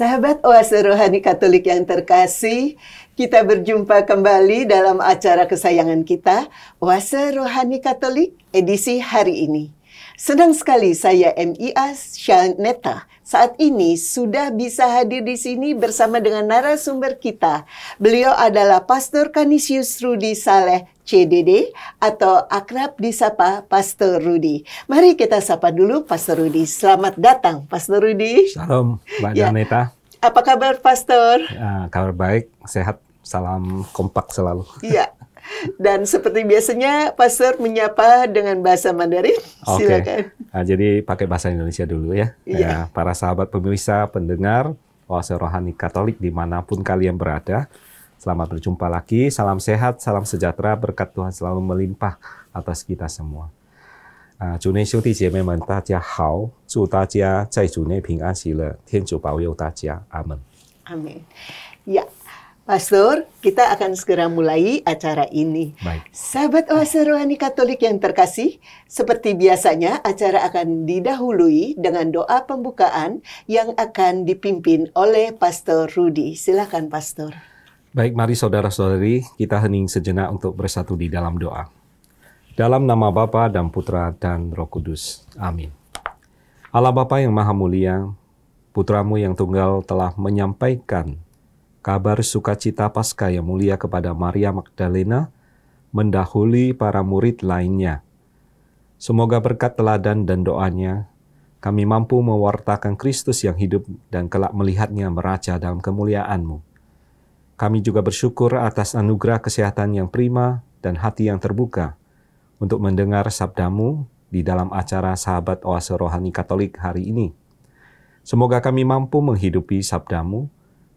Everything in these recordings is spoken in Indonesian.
Sahabat Oase Rohani Katolik yang terkasih, kita berjumpa kembali dalam acara kesayangan kita, Oase Rohani Katolik edisi hari ini. Senang sekali saya MIA Shaneta saat ini sudah bisa hadir di sini bersama dengan narasumber kita. Beliau adalah Pastor Canisius Rudy Saleh CDD atau akrab disapa Pastor Rudy. Mari kita sapa dulu Pastor Rudy. Selamat datang Pastor Rudy. Shalom Mbak Janeta. Apa kabar Pastor? Kabar baik, sehat, salam kompak selalu. Iya. Dan seperti biasanya Pastor menyapa dengan bahasa Mandarin. Silakan. Jadi pakai bahasa Indonesia dulu ya. Iya. Para sahabat pemirsa, pendengar Oase Rohani Katolik dimanapun kalian berada. Selamat berjumpa lagi, salam sehat, salam sejahtera, berkat Tuhan selalu melimpah atas kita semua. 主内兄弟姐妹们，大家好，祝大家在主内平安喜乐，天主保佑大家，阿门。 Amin. Ya, Pastor, kita akan segera mulai acara ini. Baik. Sahabat Oase Rohani Katolik yang terkasih, seperti biasanya acara akan didahului dengan doa pembukaan yang akan dipimpin oleh Pastor Rudy. Silakan Pastor. Baik, mari saudara-saudari, kita hening sejenak untuk bersatu di dalam doa. Dalam nama Bapa dan Putra dan Roh Kudus. Amin. Allah Bapa yang Maha Mulia, Putramu yang tunggal telah menyampaikan kabar sukacita Paskah yang mulia kepada Maria Magdalena, mendahului para murid lainnya. Semoga berkat teladan dan doanya, kami mampu mewartakan Kristus yang hidup dan kelak melihatnya meraja dalam kemuliaan-Mu. Kami juga bersyukur atas anugerah kesehatan yang prima dan hati yang terbuka untuk mendengar sabda-Mu di dalam acara Sahabat Oase Rohani Katolik hari ini. Semoga kami mampu menghidupi sabda-Mu,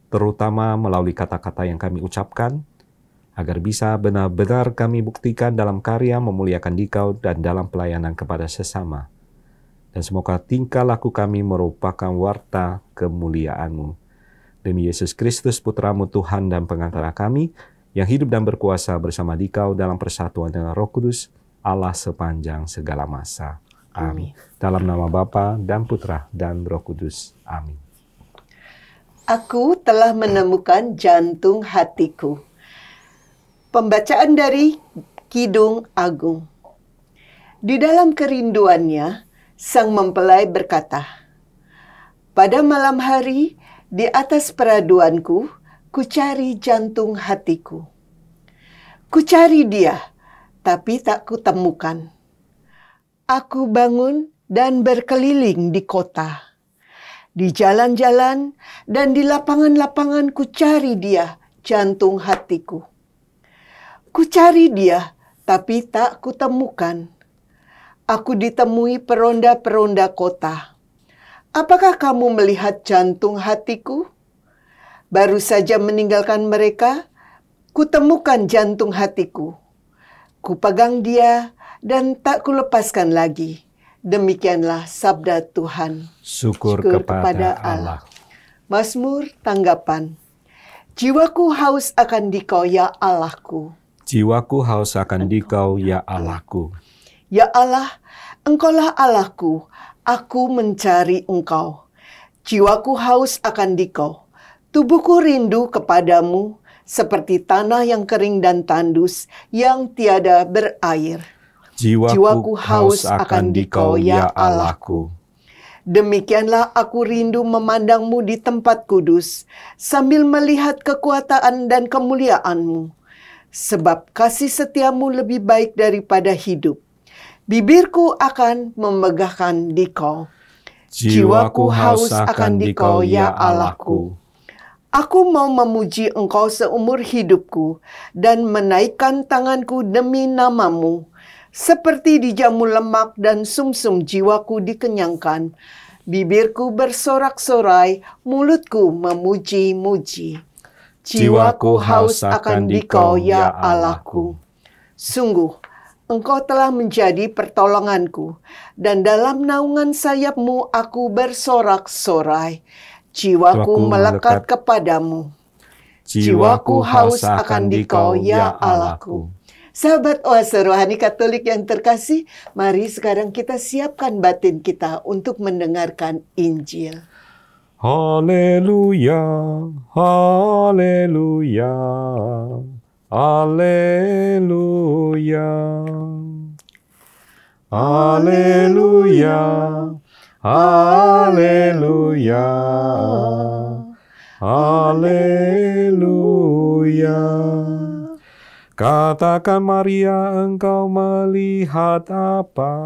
terutama melalui kata-kata yang kami ucapkan, agar bisa benar-benar kami buktikan dalam karya memuliakan Dikau dan dalam pelayanan kepada sesama. Dan semoga tingkah laku kami merupakan warta kemuliaan-Mu. Demi Yesus Kristus, Putramu Tuhan dan pengantara kami, yang hidup dan berkuasa bersama Dikau dalam persatuan dengan Roh Kudus, Allah sepanjang segala masa. Amin. Dalam nama Bapa dan Putra dan Roh Kudus. Amin. Aku telah menemukan jantung hatiku. Pembacaan dari Kidung Agung. Di dalam kerinduannya, sang mempelai berkata, pada malam hari, di atas peraduanku, kucari jantung hatiku. Kucari dia, tapi tak kutemukan. Aku bangun dan berkeliling di kota. Di jalan-jalan dan di lapangan-lapangan kucari dia, jantung hatiku. Kucari dia, tapi tak kutemukan. Aku ditemui peronda-peronda kota. Apakah kamu melihat jantung hatiku? Baru saja meninggalkan mereka, kutemukan jantung hatiku. Kupegang dia dan tak kulepaskan lagi. Demikianlah sabda Tuhan. Syukur kepada Allah. Mazmur tanggapan. Jiwaku haus akan Dikau ya Allahku. Jiwaku haus akan Dikau ya Allahku. Ya Allah, Engkaulah Allahku. Aku mencari Engkau. Jiwaku haus akan Dikau. Tubuhku rindu kepadamu, seperti tanah yang kering dan tandus, yang tiada berair. Jiwaku haus akan Dikau ya Allahku. Demikianlah aku rindu memandangmu di tempat kudus, sambil melihat kekuasaan dan kemuliaan-Mu. Sebab kasih setiamu lebih baik daripada hidup. Bibirku akan memegahkan Dikau. Jiwaku haus akan Dikau ya Allahku. Aku mau memuji Engkau seumur hidupku dan menaikkan tanganku demi nama-Mu. Seperti dijamu lemak dan sumsum jiwaku dikenyangkan. Bibirku bersorak-sorai, mulutku memuji-muji. Jiwaku haus akan Dikau ya Allahku. Sungguh, Engkau telah menjadi pertolonganku, dan dalam naungan sayap-Mu aku bersorak-sorai. Jiwaku melekat kepadamu. Jiwaku haus akan Dikau ya Allahku. Sahabat Oase Rohani Katolik yang terkasih, mari sekarang kita siapkan batin kita untuk mendengarkan Injil. Haleluya, haleluya, haleluya. Haleluya, haleluya, haleluya. Katakan Maria, engkau melihat apa?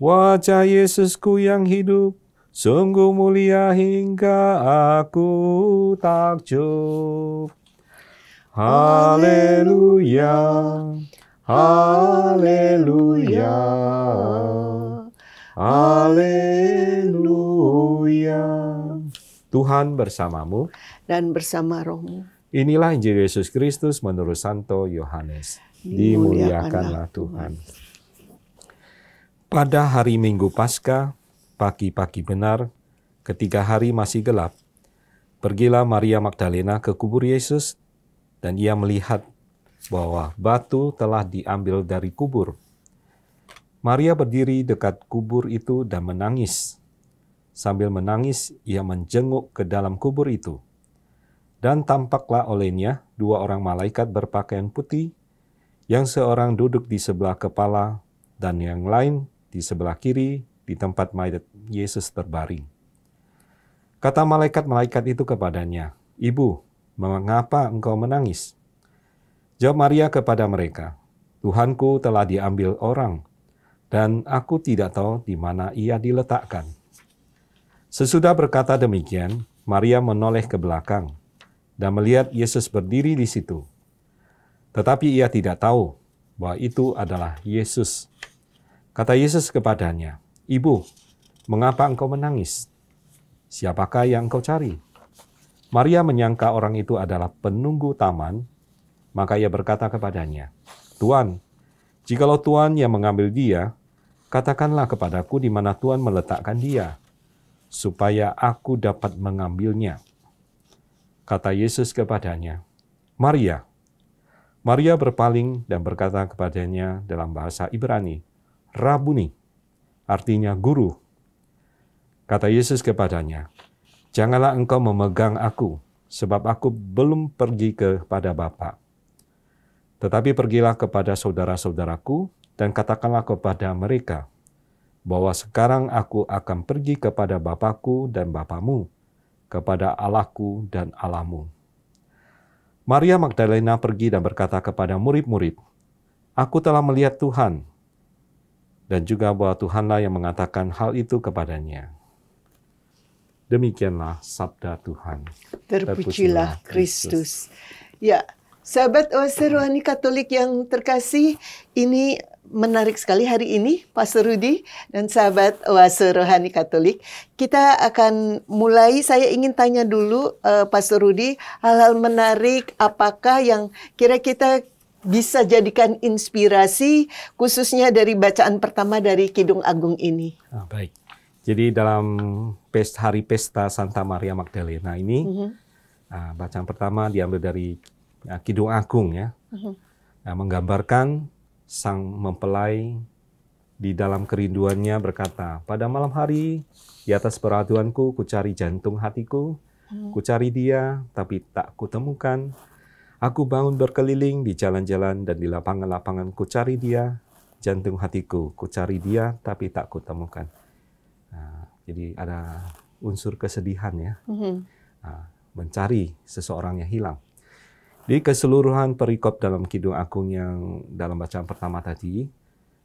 Wajah Yesusku yang hidup, sungguh mulia hingga aku takjub. Haleluya, haleluya, haleluya. Tuhan bersamamu Dan bersama rohmu. Inilah Injil Yesus Kristus menurut Santo Yohanes. Dimuliakanlah Tuhan. Pada hari Minggu Paskah, pagi-pagi benar, ketika hari masih gelap, pergilah Maria Magdalena ke kubur Yesus, dan ia melihat bahwa batu telah diambil dari kubur. Maria berdiri dekat kubur itu dan menangis. Sambil menangis, ia menjenguk ke dalam kubur itu. Dan tampaklah olehnya 2 orang malaikat berpakaian putih, yang seorang duduk di sebelah kepala dan yang lain di sebelah kiri di tempat mayat Yesus terbaring. Kata malaikat-malaikat itu kepadanya, "Ibu, mengapa engkau menangis?" Jawab Maria kepada mereka, "Tuhanku telah diambil orang, dan aku tidak tahu di mana ia diletakkan." Sesudah berkata demikian, Maria menoleh ke belakang dan melihat Yesus berdiri di situ. Tetapi ia tidak tahu bahwa itu adalah Yesus. Kata Yesus kepadanya, "Ibu, mengapa engkau menangis? Siapakah yang engkau cari?" Maria menyangka orang itu adalah penunggu taman, maka ia berkata kepadanya, "Tuan, jikalau Tuan yang mengambil dia, katakanlah kepadaku di mana Tuan meletakkan dia, supaya aku dapat mengambilnya." Kata Yesus kepadanya, "Maria." Maria berpaling dan berkata kepadanya dalam bahasa Ibrani, "Rabuni," artinya guru. Kata Yesus kepadanya, "Janganlah engkau memegang aku, sebab aku belum pergi kepada Bapa. Tetapi pergilah kepada saudara-saudaraku dan katakanlah kepada mereka bahwa sekarang aku akan pergi kepada Bapakku dan Bapamu, kepada Allahku dan Allahmu." Maria Magdalena pergi dan berkata kepada murid-murid, "Aku telah melihat Tuhan," dan juga bahwa Tuhanlah yang mengatakan hal itu kepadanya. Demikianlah sabda Tuhan. Terpujilah Kristus. Ya, sahabat Oase Rohani Katolik yang terkasih, ini menarik sekali hari ini, Pastor Rudi dan sahabat Oase Rohani Katolik. Kita akan mulai, saya ingin tanya dulu Pastor Rudi, hal-hal menarik apakah yang kira-kira bisa jadikan inspirasi khususnya dari bacaan pertama dari Kidung Agung ini. Baik. Jadi dalam hari pesta Santa Maria Magdalena ini, bacaan pertama diambil dari Kidung Agung ya, menggambarkan sang mempelai di dalam kerinduannya berkata, "Pada malam hari di atas peraduanku kucari jantung hatiku, kucari dia tapi tak kutemukan. Aku bangun berkeliling di jalan-jalan dan di lapangan-lapangan kucari dia, jantung hatiku kucari dia tapi tak kutemukan." Jadi ada unsur kesedihan ya, mencari seseorang yang hilang. Di keseluruhan perikop dalam Kidung Agung yang dalam bacaan pertama tadi,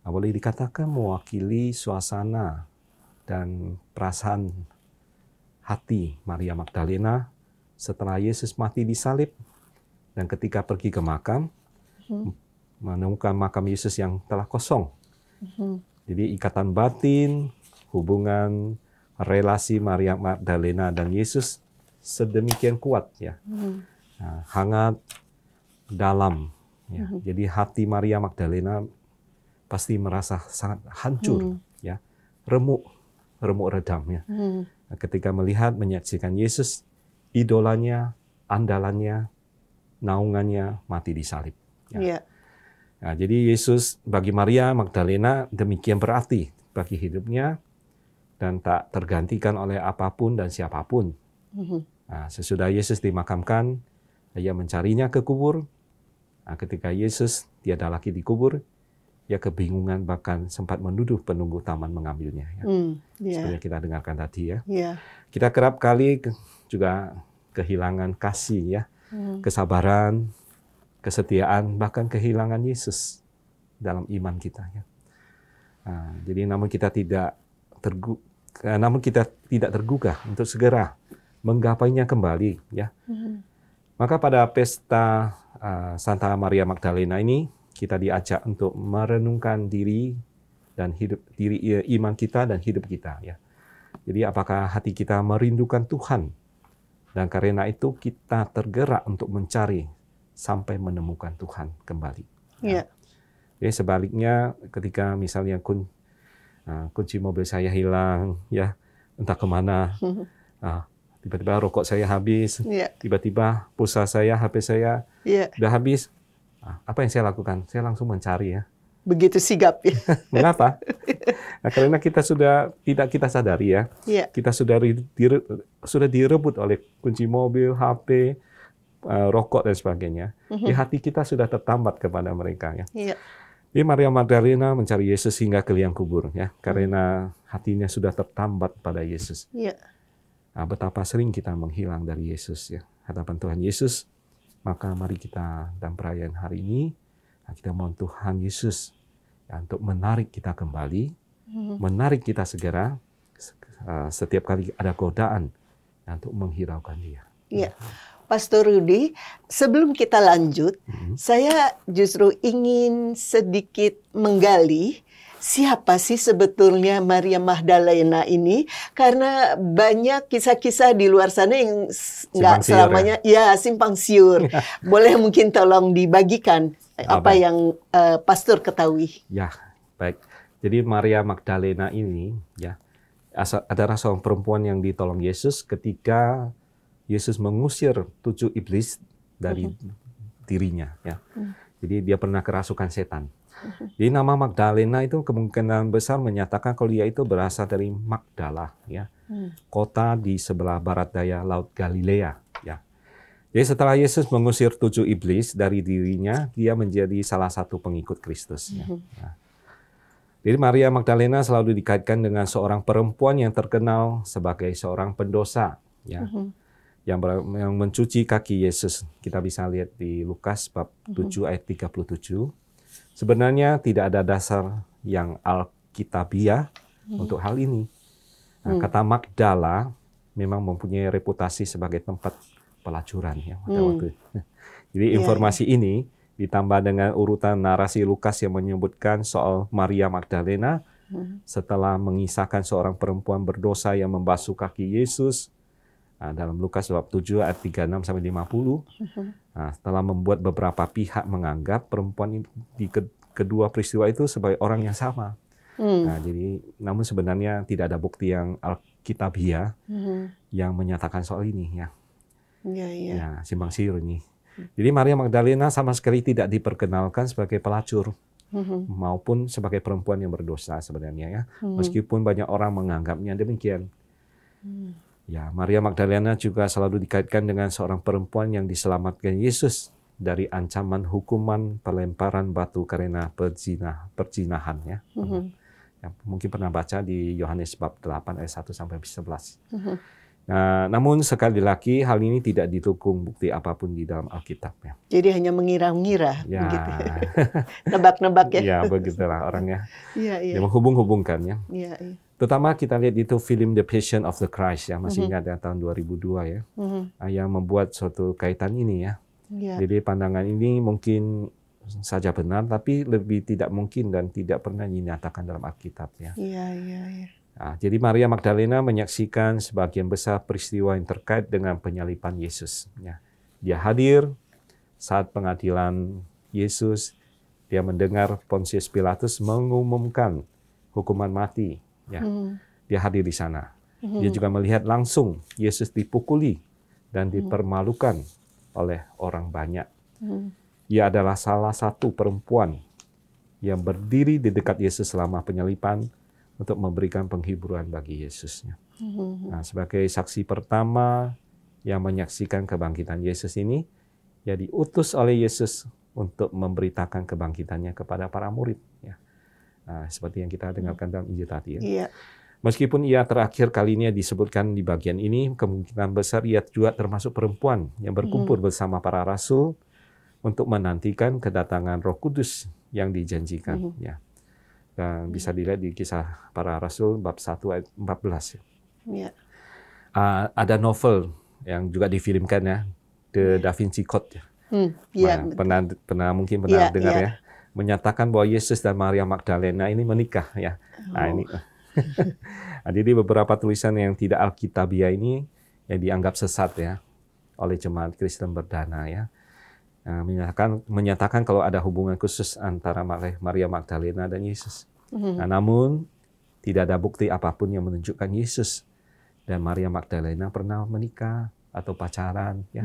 boleh dikatakan mewakili suasana dan perasaan hati Maria Magdalena setelah Yesus mati disalib dan ketika pergi ke makam, menemukan makam Yesus yang telah kosong. Jadi ikatan batin, hubungan relasi Maria Magdalena dan Yesus sedemikian kuat ya, hangat, dalam. Ya. Jadi hati Maria Magdalena pasti merasa sangat hancur, ya, remuk redam ya. Ketika melihat menyaksikan Yesus, idolanya, andalannya, naungannya mati disalib. Ya. Nah, jadi Yesus bagi Maria Magdalena demikian berarti bagi hidupnya. dan tak tergantikan oleh apapun dan siapapun. Nah, sesudah Yesus dimakamkan, ia mencarinya ke kubur. Nah, ketika Yesus tiada lagi di kubur, ia kebingungan, bahkan sempat menuduh penunggu taman mengambilnya. Ya. Seperti yang kita dengarkan tadi ya. Kita kerap kali juga kehilangan kasih ya, kesabaran, kesetiaan, bahkan kehilangan Yesus dalam iman kita. Ya. Nah, jadi namun kita tidak tergugah untuk segera menggapainya kembali. Ya. Maka pada pesta Santa Maria Magdalena ini kita diajak untuk merenungkan diri dan iman kita dan hidup kita. Ya. Jadi apakah hati kita merindukan Tuhan, dan karena itu kita tergerak untuk mencari sampai menemukan Tuhan kembali. Ya. Jadi sebaliknya ketika misalnya kunci mobil saya hilang, ya entah kemana, tiba-tiba rokok saya habis, tiba-tiba pulsa saya, HP saya udah habis. Apa yang saya lakukan? Saya langsung mencari ya. Begitu sigap ya. Mengapa? Nah, karena kita tidak kita sadari ya. Kita sudah direbut oleh kunci mobil, HP, rokok dan sebagainya. Di hati kita sudah tertambat kepada mereka ya. Jadi Maria Magdalena mencari Yesus hingga ke liang kubur ya, karena hatinya sudah tertambat pada Yesus. Nah, betapa sering kita menghilang dari Yesus ya, hadapan Tuhan Yesus. Maka mari kita dalam perayaan hari ini, kita mohon Tuhan Yesus ya, untuk menarik kita kembali, menarik kita segera setiap kali ada godaan ya, untuk menghiraukan Dia. Pastor Rudi, sebelum kita lanjut, saya justru ingin sedikit menggali siapa sih sebetulnya Maria Magdalena ini, karena banyak kisah-kisah di luar sana yang nggak selamanya simpang siur. Boleh mungkin tolong dibagikan apa yang Pastor ketahui. Ya, baik. Jadi Maria Magdalena ini ya adalah seorang perempuan yang ditolong Yesus ketika Yesus mengusir 7 iblis dari dirinya ya. Jadi dia pernah kerasukan setan. Jadi nama Magdalena itu kemungkinan besar menyatakan kalau dia itu berasal dari Magdala, ya, kota di sebelah barat daya Laut Galilea. Ya. Jadi setelah Yesus mengusir 7 iblis dari dirinya, dia menjadi salah satu pengikut Kristus. Ya. Nah. Jadi Maria Magdalena selalu dikaitkan dengan seorang perempuan yang terkenal sebagai seorang pendosa, ya, yang mencuci kaki Yesus. Kita bisa lihat di Lukas bab 7 ayat 37. Sebenarnya tidak ada dasar yang alkitabiah untuk hal ini. Nah, kata Magdala memang mempunyai reputasi sebagai tempat pelacuran ya pada waktu itu. Jadi informasi ini ditambah dengan urutan narasi Lukas yang menyebutkan soal Maria Magdalena setelah mengisahkan seorang perempuan berdosa yang membasuh kaki Yesus. Nah, dalam Lukas bab 7 ayat 36 sampai 50. Nah, setelah membuat beberapa pihak menganggap perempuan di kedua peristiwa itu sebagai orang yang sama. Nah, jadi namun sebenarnya tidak ada bukti yang alkitabiah yang menyatakan soal ini ya. Ya, simpang siur ini. Jadi Maria Magdalena sama sekali tidak diperkenalkan sebagai pelacur maupun sebagai perempuan yang berdosa sebenarnya ya. Meskipun banyak orang menganggapnya demikian. Ya, Maria Magdalena juga selalu dikaitkan dengan seorang perempuan yang diselamatkan Yesus dari ancaman hukuman pelemparan batu karena perzinahan ya. Ya, mungkin pernah baca di Yohanes bab 8 ayat 1 sampai 11. Nah, namun sekali lagi hal ini tidak didukung bukti apapun di dalam Alkitab ya. Jadi hanya mengira-ngira ya. begitu. Nebak-nebak ya. Ya, begitulah orangnya. Dia menghubung-hubungkan ya. Terutama kita lihat itu film The Passion of the Christ ya, masih ingat ya, tahun 2002 ya. Yang membuat suatu kaitan ini ya. Jadi pandangan ini mungkin saja benar, tapi lebih tidak mungkin dan tidak pernah dinyatakan dalam Alkitab ya. Nah, jadi Maria Magdalena menyaksikan sebagian besar peristiwa yang terkait dengan penyaliban Yesus. Ya. Dia hadir saat pengadilan Yesus. Dia mendengar Pontius Pilatus mengumumkan hukuman mati. Ya. Dia hadir di sana. Dia juga melihat langsung Yesus dipukuli dan dipermalukan oleh orang banyak. Ia adalah salah satu perempuan yang berdiri di dekat Yesus selama penyaliban, untuk memberikan penghiburan bagi Yesusnya. Nah, sebagai saksi pertama yang menyaksikan kebangkitan Yesus ini, ya diutus oleh Yesus untuk memberitakan kebangkitannya kepada para murid. Ya. Nah, seperti yang kita dengarkan dalam Injil tadi. Ya. Iya. Meskipun ia terakhir kalinya disebutkan di bagian ini, kemungkinan besar ia juga termasuk perempuan yang berkumpul bersama para rasul untuk menantikan kedatangan Roh Kudus yang dijanjikan. Ya. Dan bisa dilihat di Kisah Para Rasul bab 1 ayat 14. Ya. Ada novel yang juga difilmkan ya, The Da Vinci Code. Ya. Mungkin pernah dengar ya, menyatakan bahwa Yesus dan Maria Magdalena ini menikah ya. Nah, ini jadi beberapa tulisan yang tidak alkitabiah ini yang dianggap sesat ya oleh jemaat Kristen Berdana ya. Menyatakan kalau ada hubungan khusus antara Maria Magdalena dan Yesus. Nah, namun tidak ada bukti apapun yang menunjukkan Yesus dan Maria Magdalena pernah menikah atau pacaran. Ya.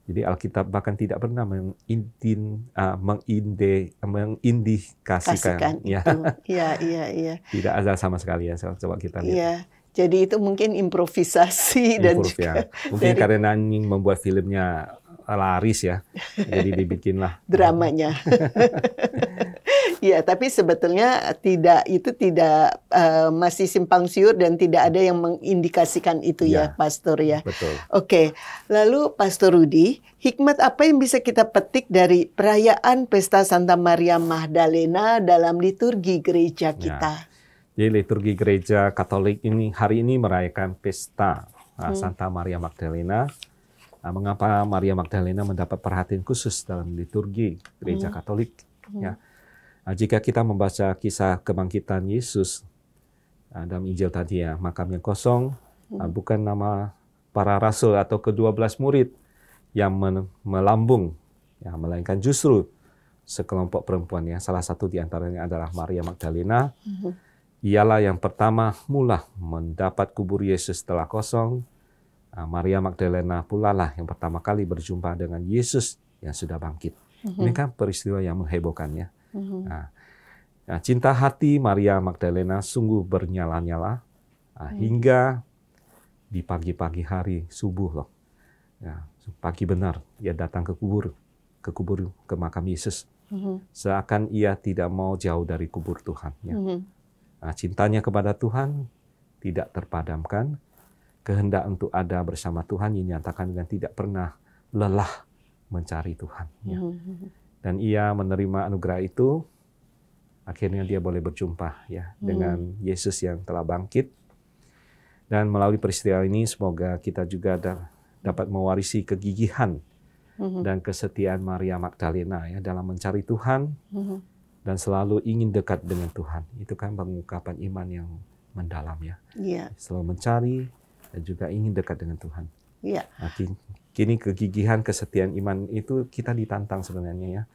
Jadi Alkitab bahkan tidak pernah mengindikasikan. Ya. Iya. Tidak ada sama sekali ya. Coba kita lihat. Iya. Jadi itu mungkin improvisasi dan juga mungkin karena ingin membuat filmnya laris ya, jadi dibikinlah dramanya. Ya, tapi sebetulnya itu tidak masih simpang siur dan tidak ada yang mengindikasikan itu ya, Pastor ya. Betul. Oke, lalu Pastor Rudi, hikmat apa yang bisa kita petik dari perayaan Pesta Santa Maria Magdalena dalam liturgi gereja kita? Jadi liturgi gereja Katolik ini hari ini merayakan Pesta Santa Maria Magdalena. Nah, mengapa Maria Magdalena mendapat perhatian khusus dalam liturgi gereja Katolik? Ya. Nah, jika kita membaca kisah kebangkitan Yesus dalam Injil tadi ya, makam yang kosong, bukan nama para rasul atau ke-12 murid yang melambung, ya, melainkan justru sekelompok perempuan ya. Salah satu di antaranya adalah Maria Magdalena. Ialah yang pertama mula mendapat kubur Yesus telah kosong. Maria Magdalena pula lah yang pertama kali berjumpa dengan Yesus yang sudah bangkit. Ini kan peristiwa yang menghebohkan ya. Cinta hati Maria Magdalena sungguh bernyala-nyala hingga di pagi-pagi hari subuh loh. Ya, pagi benar ia datang ke makam Yesus. Seakan ia tidak mau jauh dari kubur Tuhan. Ya. Cintanya kepada Tuhan tidak terpadamkan. Kehendak untuk ada bersama Tuhan dinyatakan dengan tidak pernah lelah mencari Tuhan. Ya. Dan ia menerima anugerah itu, akhirnya dia boleh berjumpa ya dengan Yesus yang telah bangkit. Dan melalui peristiwa ini semoga kita juga dapat mewarisi kegigihan dan kesetiaan Maria Magdalena ya dalam mencari Tuhan dan selalu ingin dekat dengan Tuhan. Itu kan pengungkapan iman yang mendalam ya. Selalu mencari dan juga ingin dekat dengan Tuhan. Iya. Nah, kini kegigihan, kesetiaan iman itu kita ditantang sebenarnya ya,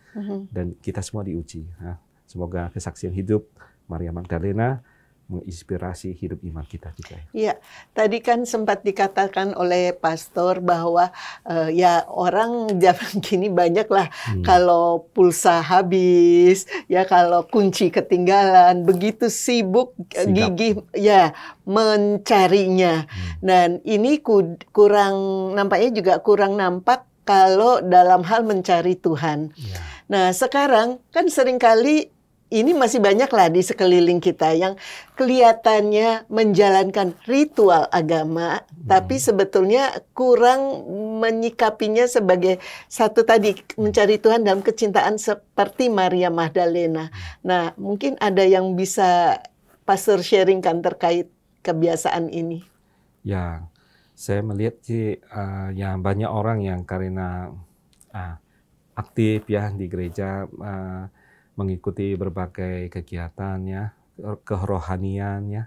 dan kita semua diuji. Nah, semoga kesaksian hidup Maria Magdalena menginspirasi hidup iman kita juga. Iya, tadi kan sempat dikatakan oleh Pastor bahwa ya orang zaman kini banyak lah kalau pulsa habis, ya kalau kunci ketinggalan, begitu sibuk gigih ya mencarinya. Dan ini nampaknya juga kurang nampak kalau dalam hal mencari Tuhan. Ya. Nah, sekarang kan seringkali ini masih banyak lah di sekeliling kita yang kelihatannya menjalankan ritual agama, tapi sebetulnya kurang menyikapinya sebagai satu tadi, mencari Tuhan dalam kecintaan seperti Maria Magdalena. Nah, mungkin ada yang bisa Pastor sharingkan terkait kebiasaan ini. Ya, saya melihat sih yang banyak orang yang karena aktif ya di gereja, mengikuti berbagai kegiatannya, kerohaniannya,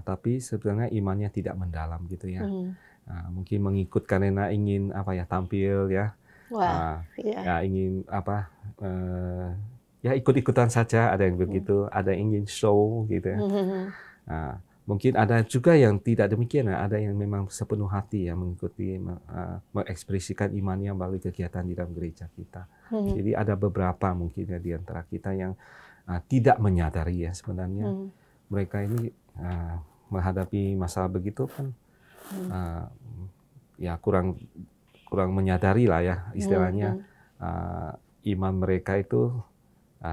tapi sebenarnya imannya tidak mendalam gitu ya. Mungkin mengikut karena ingin tampil ya, ya ingin ya ikut-ikutan saja, ada yang begitu, ada yang ingin show gitu ya. Mungkin ada juga yang tidak demikian, ada yang memang sepenuh hati ya mengikuti, mengekspresikan imannya melalui kegiatan di dalam gereja kita. Jadi ada beberapa mungkin ya di antara kita yang tidak menyadari ya sebenarnya mereka ini menghadapi masalah begitu kan, ya kurang menyadari lah ya istilahnya, iman mereka itu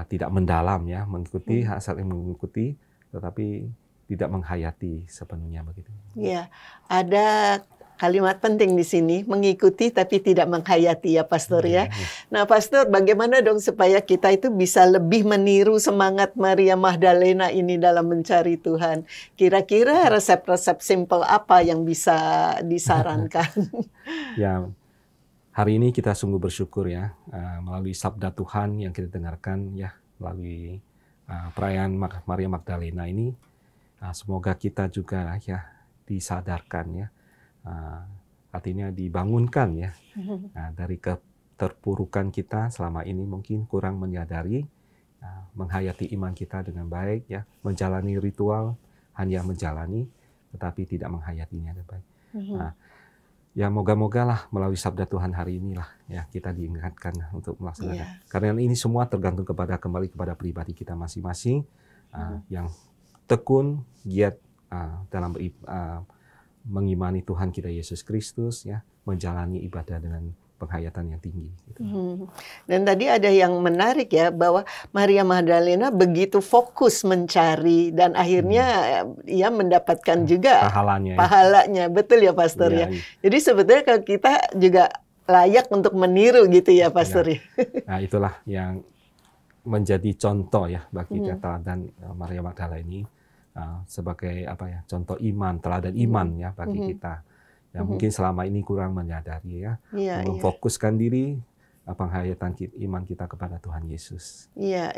tidak mendalam ya, mengikuti asal mengikuti, tetapi tidak menghayati sepenuhnya begitu. Ya, ada kalimat penting di sini, mengikuti tapi tidak menghayati ya Pastor ya. Nah Pastor, bagaimana dong supaya kita itu bisa lebih meniru semangat Maria Magdalena ini dalam mencari Tuhan? Kira-kira resep-resep simple apa yang bisa disarankan? Ya, hari ini kita sungguh bersyukur ya, melalui sabda Tuhan yang kita dengarkan ya, melalui perayaan Maria Magdalena ini, semoga kita juga ya disadarkan ya, artinya dibangunkan ya, dari keterpurukan kita selama ini mungkin kurang menyadari, menghayati iman kita dengan baik ya, menjalani ritual hanya menjalani, tetapi tidak menghayatinya dengan baik. Ya moga-moga lah melalui sabda Tuhan hari inilah ya kita diingatkan untuk melaksanakan. Karena ini semua tergantung kembali kepada pribadi kita masing-masing, yang tekun, giat dalam mengimani Tuhan kita Yesus Kristus ya, menjalani ibadah dengan penghayatan yang tinggi. Gitu. Dan tadi ada yang menarik ya, bahwa Maria Magdalena begitu fokus mencari dan akhirnya ia mendapatkan juga pahalanya. Betul ya Pastor ya. Jadi sebetulnya kalau kita juga layak untuk meniru gitu ya Pastor ya. Nah itulah yang menjadi contoh ya bagi kita teladan Maria Magdalena ini, sebagai contoh iman, teladan iman ya bagi kita yang mungkin selama ini kurang menyadari ya, memfokuskan diri penghayatan iman kita kepada Tuhan Yesus. Iya.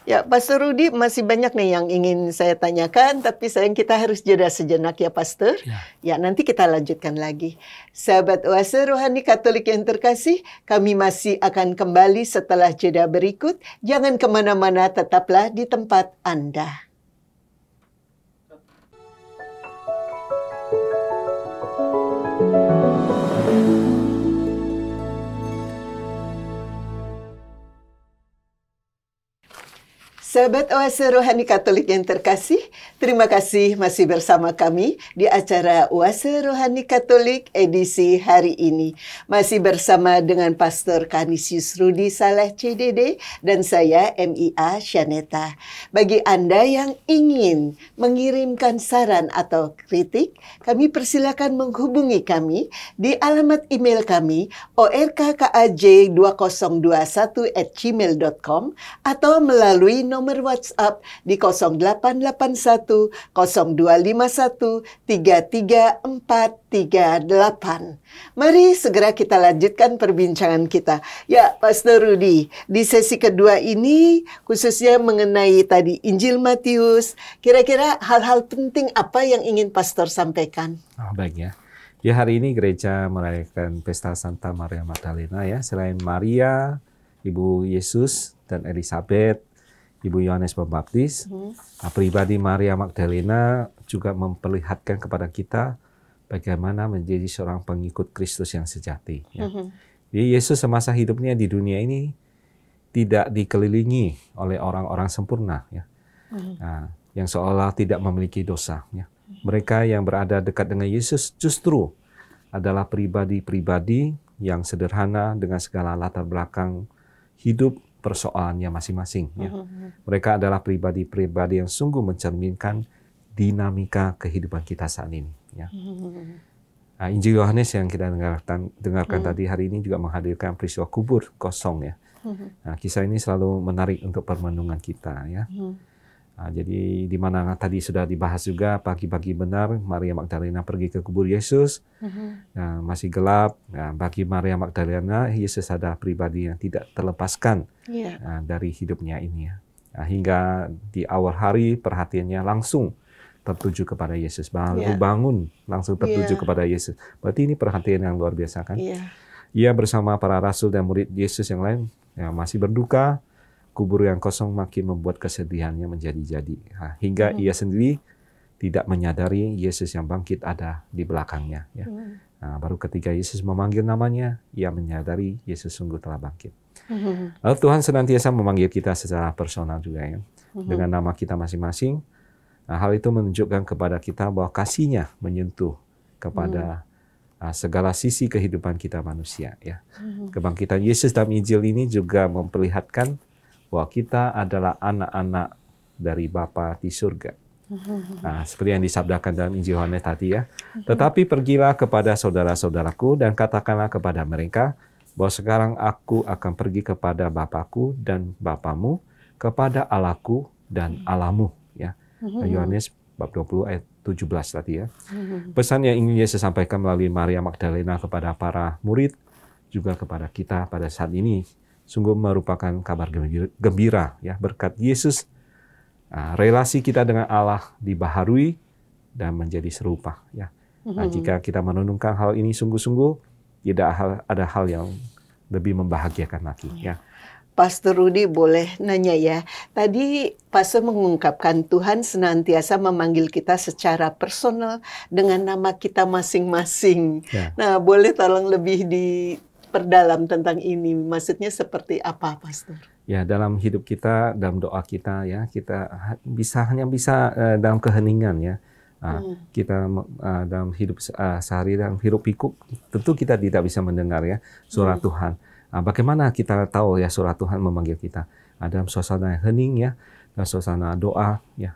Ya Pastor Rudi, masih banyak nih yang ingin saya tanyakan, tapi sayang kita harus jeda sejenak ya Pastor. Ya nanti kita lanjutkan lagi. Sahabat Oase Rohani Katolik yang terkasih, kami masih akan kembali setelah jeda berikut. Jangan kemana-mana, tetaplah di tempat Anda. Sahabat Oase Rohani Katolik yang terkasih, terima kasih masih bersama kami di acara Oase Rohani Katolik edisi hari ini. Masih bersama dengan Pastor Canisius Rudi Saleh CDD dan saya MIA Shaneta. Bagi Anda yang ingin mengirimkan saran atau kritik, kami persilakan menghubungi kami di alamat email kami orkaj2021@gmail.com atau melalui nomor WhatsApp di 0881 0251 33438. Mari segera kita lanjutkan perbincangan kita. Ya, Pastor Rudi, di sesi kedua ini khususnya mengenai tadi Injil Matius, kira-kira hal-hal penting apa yang ingin Pastor sampaikan? Baik ya. Ya hari ini gereja merayakan pesta Santa Maria Magdalena ya. Selain Maria, Ibu Yesus dan Elizabeth, Ibu Yohanes Pembaptis, pribadi Maria Magdalena juga memperlihatkan kepada kita bagaimana menjadi seorang pengikut Kristus yang sejati. Ya. Jadi Yesus semasa hidupnya di dunia ini tidak dikelilingi oleh orang-orang sempurna, ya, yang seolah tidak memiliki dosa. Ya. Mereka yang berada dekat dengan Yesus justru adalah pribadi-pribadi yang sederhana dengan segala latar belakang hidup persoalannya masing-masing. Ya. Mereka adalah pribadi-pribadi yang sungguh mencerminkan dinamika kehidupan kita saat ini. Ya. Nah, Injil Yohanes yang kita dengarkan tadi hari ini juga menghadirkan peristiwa kubur kosong. Ya. Nah, kisah ini selalu menarik untuk permenungan kita. Ya. Nah, jadi di mana tadi sudah dibahas juga pagi-pagi benar Maria Magdalena pergi ke kubur Yesus. Nah, masih gelap. Nah, bagi Maria Magdalena Yesus adalah pribadi yang tidak terlepaskan dari hidupnya ini. Ya. Nah, hingga di awal hari perhatiannya langsung tertuju kepada Yesus. Baru bangun langsung tertuju kepada Yesus. Berarti ini perhatian yang luar biasa kan? Ia bersama para rasul dan murid Yesus yang lain yang masih berduka. Kubur yang kosong makin membuat kesedihannya menjadi-jadi. Nah, hingga ia sendiri tidak menyadari Yesus yang bangkit ada di belakangnya. Ya. Nah, baru ketika Yesus memanggil namanya, ia menyadari Yesus sungguh telah bangkit. Lalu Tuhan senantiasa memanggil kita secara personal juga ya. Dengan nama kita masing-masing. Nah, hal itu menunjukkan kepada kita bahwa kasih-Nya menyentuh kepada segala sisi kehidupan kita manusia. Ya. Kebangkitan Yesus dalam Injil ini juga memperlihatkan bahwa kita adalah anak-anak dari Bapa di surga. Nah, seperti yang disabdakan dalam Injil Yohanes tadi ya. Tetapi pergilah kepada saudara-saudaraku dan katakanlah kepada mereka bahwa sekarang aku akan pergi kepada Bapakku dan Bapamu, kepada Allahku dan Allahmu. Ya. Yohanes bab 20 ayat 17 tadi ya. Pesan yang ingin Yesus sampaikan melalui Maria Magdalena kepada para murid, juga kepada kita pada saat ini, sungguh merupakan kabar gembira ya. Berkat Yesus, relasi kita dengan Allah dibaharui dan menjadi serupa ya. Nah, jika kita merenungkan hal ini sungguh-sungguh, tidak ada hal yang lebih membahagiakan lagi ya. Pastor Rudi boleh nanya ya. Tadi Pastor mengungkapkan Tuhan senantiasa memanggil kita secara personal dengan nama kita masing-masing. Ya. Nah, boleh tolong lebih diperdalam tentang ini. Maksudnya seperti apa, Pastor? Ya, dalam hidup kita, dalam doa kita ya, kita hanya bisa dalam keheningan ya. Kita dalam hidup sehari, dalam hidup pikuk, tentu kita tidak bisa mendengar ya suara Tuhan. Bagaimana kita tahu ya suara Tuhan memanggil kita? Dalam suasana yang hening ya, dalam suasana doa ya,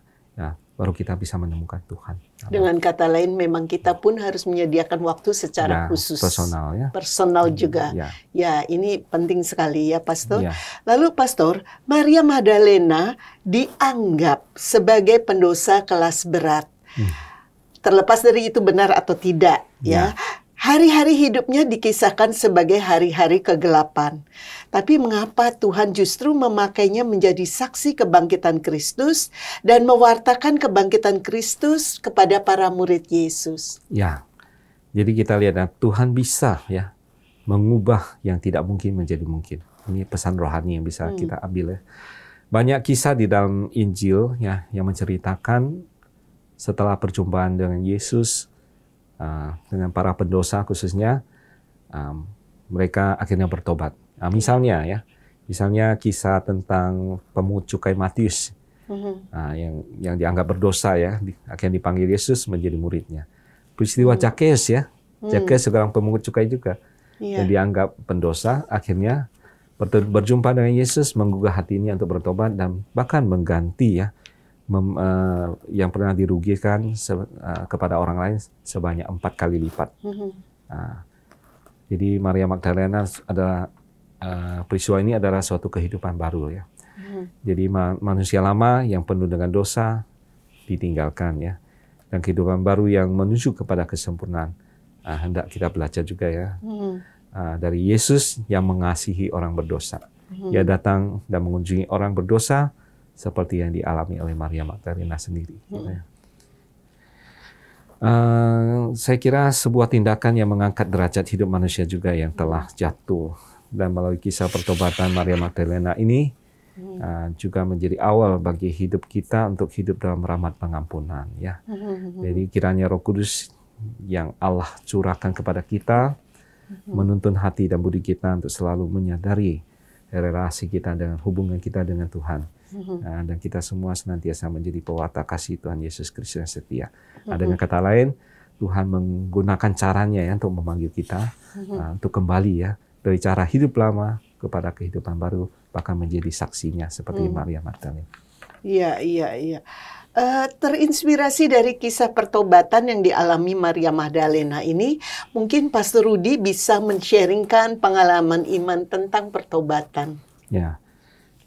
baru kita bisa menemukan Tuhan. Dengan kata lain, memang kita pun harus menyediakan waktu secara khusus, personal ya, personal juga. Ya, ini penting sekali ya, Pastor. Lalu, Pastor, Maria Magdalena dianggap sebagai pendosa kelas berat. Terlepas dari itu benar atau tidak, ya. Hari-hari hidupnya dikisahkan sebagai hari-hari kegelapan. Tapi mengapa Tuhan justru memakainya menjadi saksi kebangkitan Kristus dan mewartakan kebangkitan Kristus kepada para murid Yesus? Ya, jadi kita lihat Tuhan bisa ya mengubah yang tidak mungkin menjadi mungkin. Ini pesan rohani yang bisa kita ambil ya. Banyak kisah di dalam Injil ya yang menceritakan setelah perjumpaan dengan Yesus, dengan para pendosa khususnya, mereka akhirnya bertobat. Misalnya kisah tentang pemungut cukai Matius, yang dianggap berdosa ya, akhirnya dipanggil Yesus menjadi muridnya. Peristiwa Zakheus ya, Zakheus seorang pemungut cukai juga, yang dianggap pendosa, akhirnya berjumpa dengan Yesus, menggugah hatinya untuk bertobat dan bahkan mengganti ya yang pernah dirugikan kepada orang lain sebanyak 4 kali lipat. Jadi Maria Magdalena adalah peristiwa ini adalah suatu kehidupan baru ya. Jadi manusia lama yang penuh dengan dosa ditinggalkan ya, dan kehidupan baru yang menuju kepada kesempurnaan hendak kita belajar juga ya. Dari Yesus yang mengasihi orang berdosa. Ia datang dan mengunjungi orang berdosa seperti yang dialami oleh Maria Magdalena sendiri. Saya kira sebuah tindakan yang mengangkat derajat hidup manusia juga yang telah jatuh, dan melalui kisah pertobatan Maria Magdalena ini juga menjadi awal bagi hidup kita untuk hidup dalam rahmat pengampunan. Ya. Jadi kiranya Roh Kudus yang Allah curahkan kepada kita menuntun hati dan budi kita untuk selalu menyadari relasi kita dengan hubungan kita dengan Tuhan. Dan kita semua senantiasa menjadi pewarta kasih Tuhan Yesus Kristus yang setia. Dengan kata lain, Tuhan menggunakan caranya ya untuk memanggil kita untuk kembali ya dari cara hidup lama kepada kehidupan baru, bahkan menjadi saksinya seperti Maria Magdalena. Iya. Terinspirasi dari kisah pertobatan yang dialami Maria Magdalena ini, mungkin Pastor Rudi bisa men-sharingkan pengalaman iman tentang pertobatan. Ya.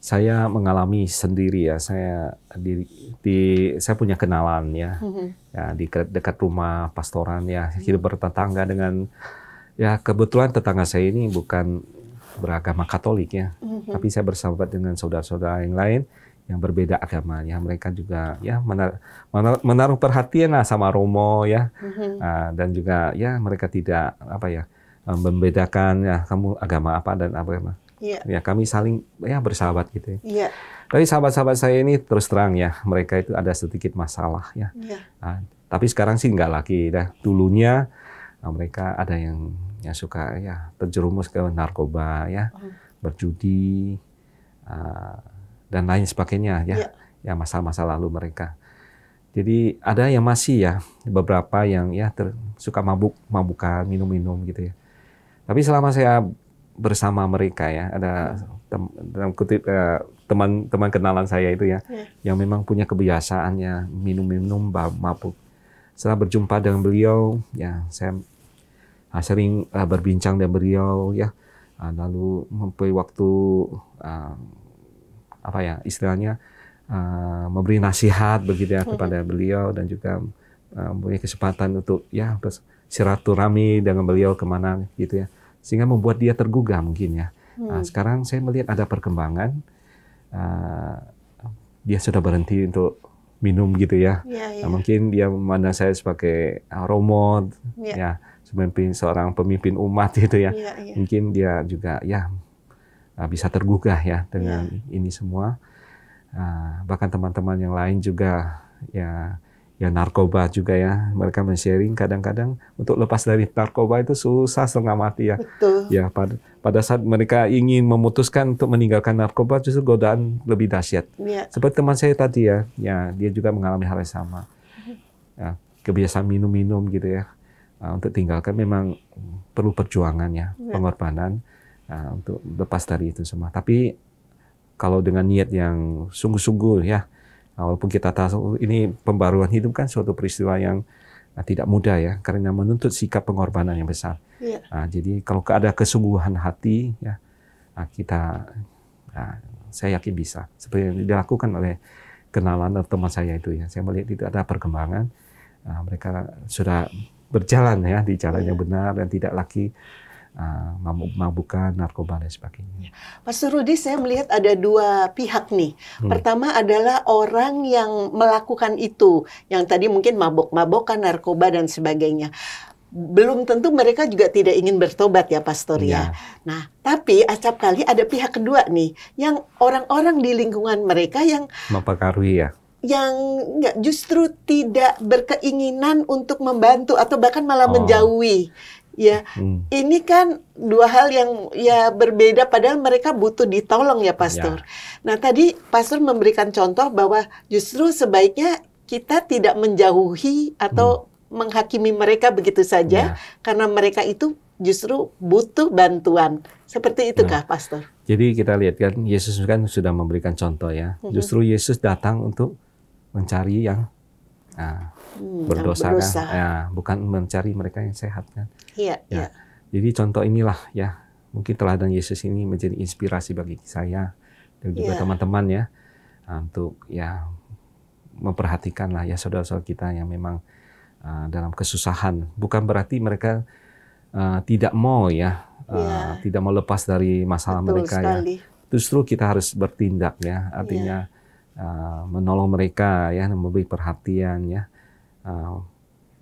Saya mengalami sendiri ya. Saya punya kenalan ya, ya di dekat rumah pastoran ya, hidup bertetangga dengan ya, kebetulan tetangga saya ini bukan beragama Katolik ya, tapi saya bersahabat dengan saudara-saudara yang lain yang berbeda agama ya. Mereka juga ya menaruh perhatian lah sama Romo ya, dan juga ya mereka tidak membedakan ya kamu agama apa dan apa. Ya, kami saling ya bersahabat gitu ya. Tapi sahabat-sahabat saya ini terus terang ya, mereka itu ada sedikit masalah ya. Tapi sekarang sih enggak lagi. Dulunya mereka ada yang suka ya terjerumus ke narkoba ya, berjudi dan lain sebagainya ya. Ya, masa-masa lalu mereka. Jadi ada yang masih ya, beberapa yang ya suka mabukan, minum-minum gitu ya. Tapi selama saya bersama mereka ya, ada dalam kutip teman-teman kenalan saya itu ya, yang memang punya kebiasaannya minum-minum, mabuk. Setelah berjumpa dengan beliau, ya saya sering berbincang dengan beliau ya, lalu memberi waktu apa ya istilahnya memberi nasihat begitu ya kepada beliau, dan juga mempunyai kesempatan untuk ya silaturahmi dengan beliau kemana gitu ya, sehingga membuat dia tergugah mungkin ya. Sekarang saya melihat ada perkembangan, dia sudah berhenti untuk minum gitu ya. Mungkin dia memandang saya sebagai role ya, sebagai seorang pemimpin umat gitu ya. Mungkin dia juga ya bisa tergugah ya dengan ini semua. Bahkan teman-teman yang lain juga ya narkoba juga ya, mereka men-sharing kadang-kadang untuk lepas dari narkoba itu susah setengah mati ya. Betul. Ya pada saat mereka ingin memutuskan untuk meninggalkan narkoba, justru godaan lebih dahsyat. Seperti teman saya tadi ya dia juga mengalami hal yang sama. Ya, kebiasaan minum-minum gitu ya. Untuk tinggalkan memang perlu perjuangan ya, pengorbanan untuk lepas dari itu semua. Tapi kalau dengan niat yang sungguh-sungguh ya, walaupun kita tahu ini pembaruan hidup kan suatu peristiwa yang tidak mudah ya, karena menuntut sikap pengorbanan yang besar. Jadi kalau ada kesungguhan hati ya, saya yakin bisa. Seperti yang dilakukan oleh kenalan atau teman saya itu ya, saya melihat itu ada perkembangan. Mereka sudah berjalan ya di jalan yang benar dan tidak lagi mabuk-mabukan, narkoba dan sebagainya. Pastor Rudi, saya melihat ada dua pihak nih. Pertama adalah orang yang melakukan itu, yang tadi mungkin mabuk-mabukan, narkoba dan sebagainya. Belum tentu mereka juga tidak ingin bertobat ya, Pastor ya. Nah, tapi acap kali ada pihak kedua nih, yang orang-orang di lingkungan mereka yang mempengaruhi ya, yang justru tidak berkeinginan untuk membantu atau bahkan malah menjauhi. Ya, ini kan dua hal yang ya berbeda, padahal mereka butuh ditolong ya, Pastor. Nah, tadi Pastor memberikan contoh bahwa justru sebaiknya kita tidak menjauhi atau menghakimi mereka begitu saja, karena mereka itu justru butuh bantuan. Seperti itukah, Pastor? Jadi kita lihat kan, Yesus kan sudah memberikan contoh ya. Justru Yesus datang untuk mencari yang berdosa kan, bukan mencari mereka yang sehat kan. Jadi contoh inilah ya, mungkin teladan Yesus ini menjadi inspirasi bagi saya dan juga teman-teman ya, untuk ya memperhatikan lah ya saudara-saudara kita yang memang dalam kesusahan. Bukan berarti mereka tidak mau ya, tidak mau lepas dari masalah mereka sekali. Ya. Justru kita harus bertindak ya, artinya menolong mereka ya, memberi perhatian ya.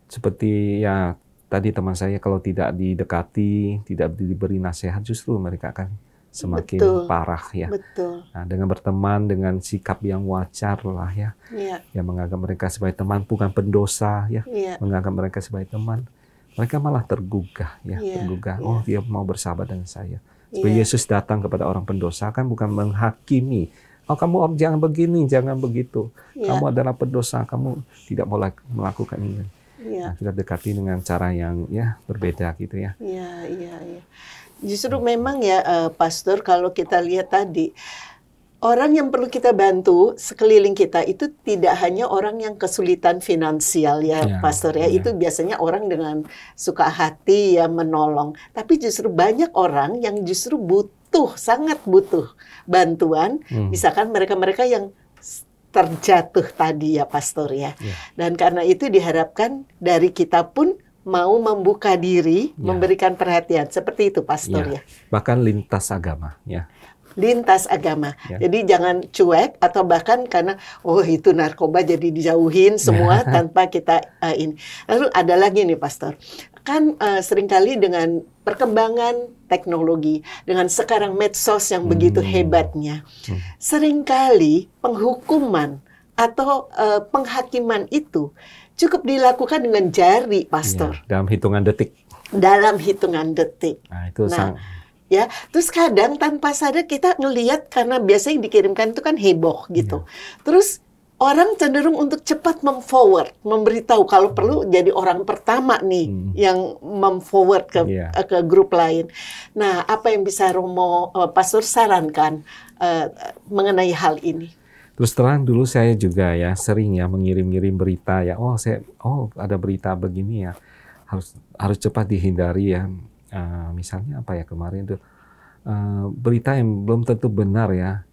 Seperti ya tadi teman saya, kalau tidak didekati, tidak diberi nasihat, justru mereka akan semakin parah ya. Nah, dengan berteman dengan sikap yang wajar lah ya, yang menganggap mereka sebagai teman, bukan pendosa ya, menganggap mereka sebagai teman, mereka malah tergugah ya, tergugah. Oh, dia mau bersahabat dengan saya. Seperti Yesus datang kepada orang pendosa kan bukan menghakimi. Oh, kamu jangan begini, jangan begitu. Kamu adalah pendosa, kamu tidak mau melakukan ini. Nah, kita dekati dengan cara yang ya berbeda gitu ya. Justru memang ya, Pastor, kalau kita lihat tadi, orang yang perlu kita bantu sekeliling kita itu tidak hanya orang yang kesulitan finansial ya, Pastor ya. Itu biasanya orang dengan suka hati ya menolong. Tapi justru banyak orang yang justru sangat butuh bantuan. Misalkan mereka-mereka yang terjatuh tadi ya, Pastor ya. Dan karena itu diharapkan dari kita pun mau membuka diri, memberikan perhatian. Seperti itu, Pastor ya. Bahkan lintas agama ya. Lintas agama. Jadi jangan cuek atau bahkan karena itu narkoba jadi dijauhin semua tanpa kita ini. Lalu ada lagi nih, Pastor. Kan seringkali dengan perkembangan teknologi, dengan sekarang medsos yang begitu hebatnya, seringkali penghukuman atau penghakiman itu cukup dilakukan dengan jari, Pastor. Dalam hitungan detik. Nah, itu ya, terus kadang tanpa sadar kita ngelihat, karena biasanya yang dikirimkan itu kan heboh gitu. Terus orang cenderung untuk cepat memforward, memberitahu kalau perlu jadi orang pertama nih yang memforward ke grup lain. Nah, apa yang bisa Romo Pastor sarankan mengenai hal ini? Terus terang dulu saya juga ya sering ya mengirim-ngirim berita ya. Ada berita begini ya, harus cepat dihindari ya. Misalnya apa ya kemarin tuh berita yang belum tentu benar ya.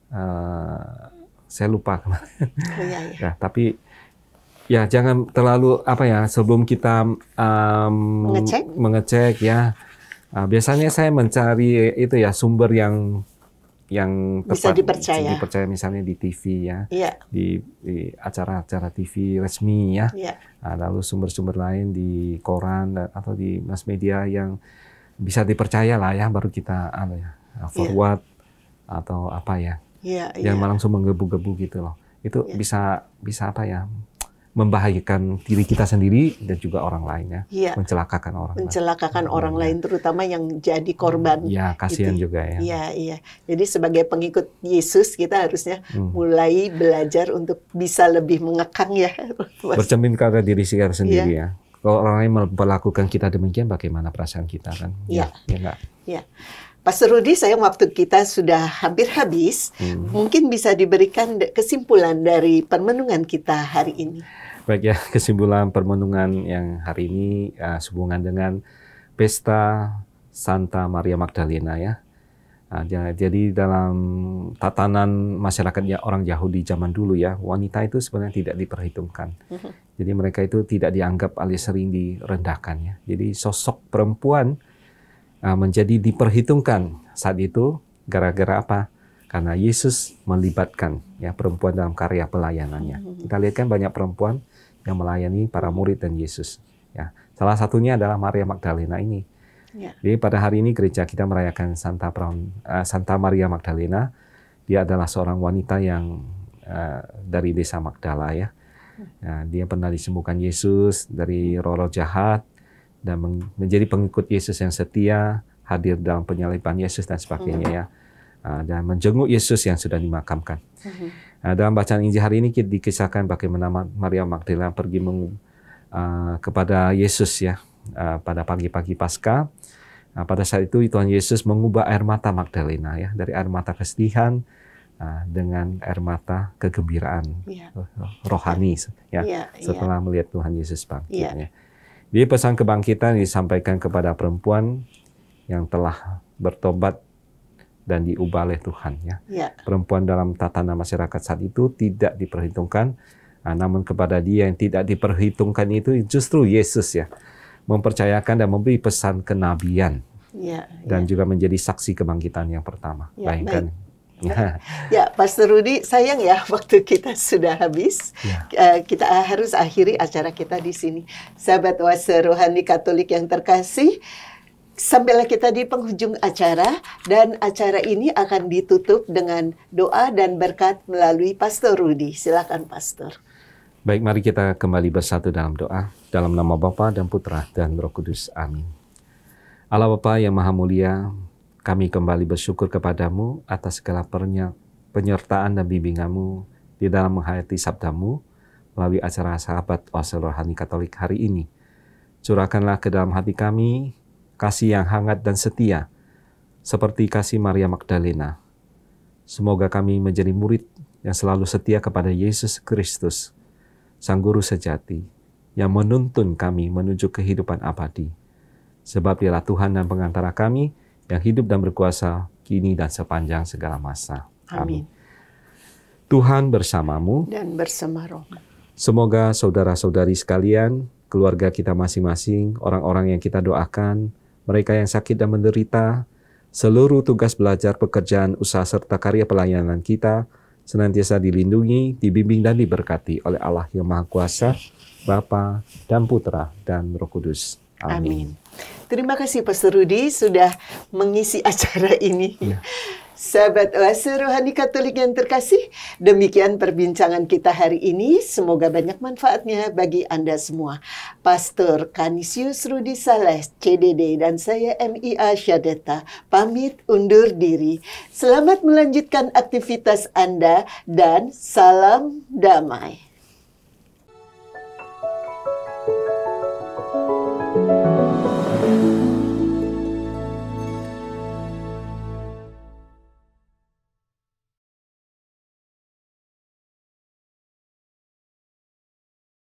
Saya lupa kemarin. Ya, tapi ya jangan terlalu sebelum kita mengecek ya. Biasanya saya mencari itu ya sumber yang tepat, bisa dipercaya, misalnya di TV ya, di acara-acara TV resmi ya. Lalu sumber-sumber lain di koran atau di mass media yang bisa dipercaya lah ya, baru kita forward atau apa ya. Yang langsung menggebu-gebu gitu loh. Itu bisa membahayakan diri kita sendiri dan juga orang lain ya. Mencelakakan orang lain terutama yang jadi korban. Ya, kasihan juga ya. Iya. Jadi sebagai pengikut Yesus kita harusnya mulai belajar untuk bisa lebih mengekang ya. Bercermin pada diri kita sendiri ya. Kalau orang lain memperlakukan kita demikian, bagaimana perasaan kita kan? Iya. Ya. Pastor Rudi, sayang waktu kita sudah hampir habis. Mungkin bisa diberikan kesimpulan dari permenungan kita hari ini. Baik ya, kesimpulan permenungan yang hari ini sehubungan dengan pesta Santa Maria Magdalena ya. Jadi dalam tatanan masyarakatnya orang Yahudi zaman dulu ya, wanita itu sebenarnya tidak diperhitungkan. Jadi mereka itu tidak dianggap alias sering direndahkan ya. Jadi sosok perempuan menjadi diperhitungkan saat itu gara-gara apa? Karena Yesus melibatkan ya perempuan dalam karya pelayanannya. Kita lihat kan banyak perempuan yang melayani para murid dan Yesus. Ya, salah satunya adalah Maria Magdalena ini. Jadi pada hari ini gereja kita merayakan Santa Maria Magdalena. Dia adalah seorang wanita yang dari desa Magdala ya. Dia pernah disembuhkan Yesus dari roh-roh jahat dan menjadi pengikut Yesus yang setia, hadir dalam penyaliban Yesus dan sebagainya ya. Dan menjenguk Yesus yang sudah dimakamkan. Dalam bacaan Injil hari ini dikisahkan bagaimana Maria Magdalena pergi kepada Yesus ya pada pagi-pagi Paskah. Pada saat itu Tuhan Yesus mengubah air mata Magdalena ya dari air mata kesedihan dengan air mata kegembiraan rohani ya setelah melihat Tuhan Yesus bangkit ya. Jadi pesan kebangkitan disampaikan kepada perempuan yang telah bertobat dan diubah oleh Tuhan ya. Perempuan dalam tatanan masyarakat saat itu tidak diperhitungkan, namun kepada dia yang tidak diperhitungkan itu justru Yesus ya mempercayakan dan memberi pesan kenabian dan juga menjadi saksi kebangkitan yang pertama. Bayangkan. Ya, Pastor Rudi, sayang ya waktu kita sudah habis. Kita harus akhiri acara kita di sini. Sahabat Oase Rohani Katolik yang terkasih, sampailah kita di penghujung acara dan acara ini akan ditutup dengan doa dan berkat melalui Pastor Rudi. Silakan Pastor. Baik, mari kita kembali bersatu dalam doa. Dalam nama Bapa dan Putra dan Roh Kudus. Amin. Allah Bapa yang Maha Mulia, kami kembali bersyukur kepadamu atas segala penyertaan dan bimbinganmu di dalam menghayati sabdamu melalui acara Sahabat Oase Rohani Katolik hari ini. Curahkanlah ke dalam hati kami kasih yang hangat dan setia, seperti kasih Maria Magdalena. Semoga kami menjadi murid yang selalu setia kepada Yesus Kristus, Sang Guru sejati, yang menuntun kami menuju kehidupan abadi. Sebab Dialah Tuhan dan pengantara kami, yang hidup dan berkuasa kini dan sepanjang segala masa. Amin. Tuhan bersamamu dan bersama rohmu. Semoga saudara-saudari sekalian, keluarga kita masing-masing, orang-orang yang kita doakan, mereka yang sakit dan menderita, seluruh tugas belajar, pekerjaan, usaha, serta karya pelayanan kita, senantiasa dilindungi, dibimbing dan diberkati oleh Allah yang Maha Kuasa, Bapa dan Putra dan Roh Kudus. Amin. Terima kasih Pastor Rudi sudah mengisi acara ini. Sahabat Oase Rohani Katolik yang terkasih, demikian perbincangan kita hari ini. Semoga banyak manfaatnya bagi Anda semua. Pastor Canisius Rudi Saleh, CDD, dan saya MIA Syadeta, pamit undur diri. Selamat melanjutkan aktivitas Anda dan salam damai.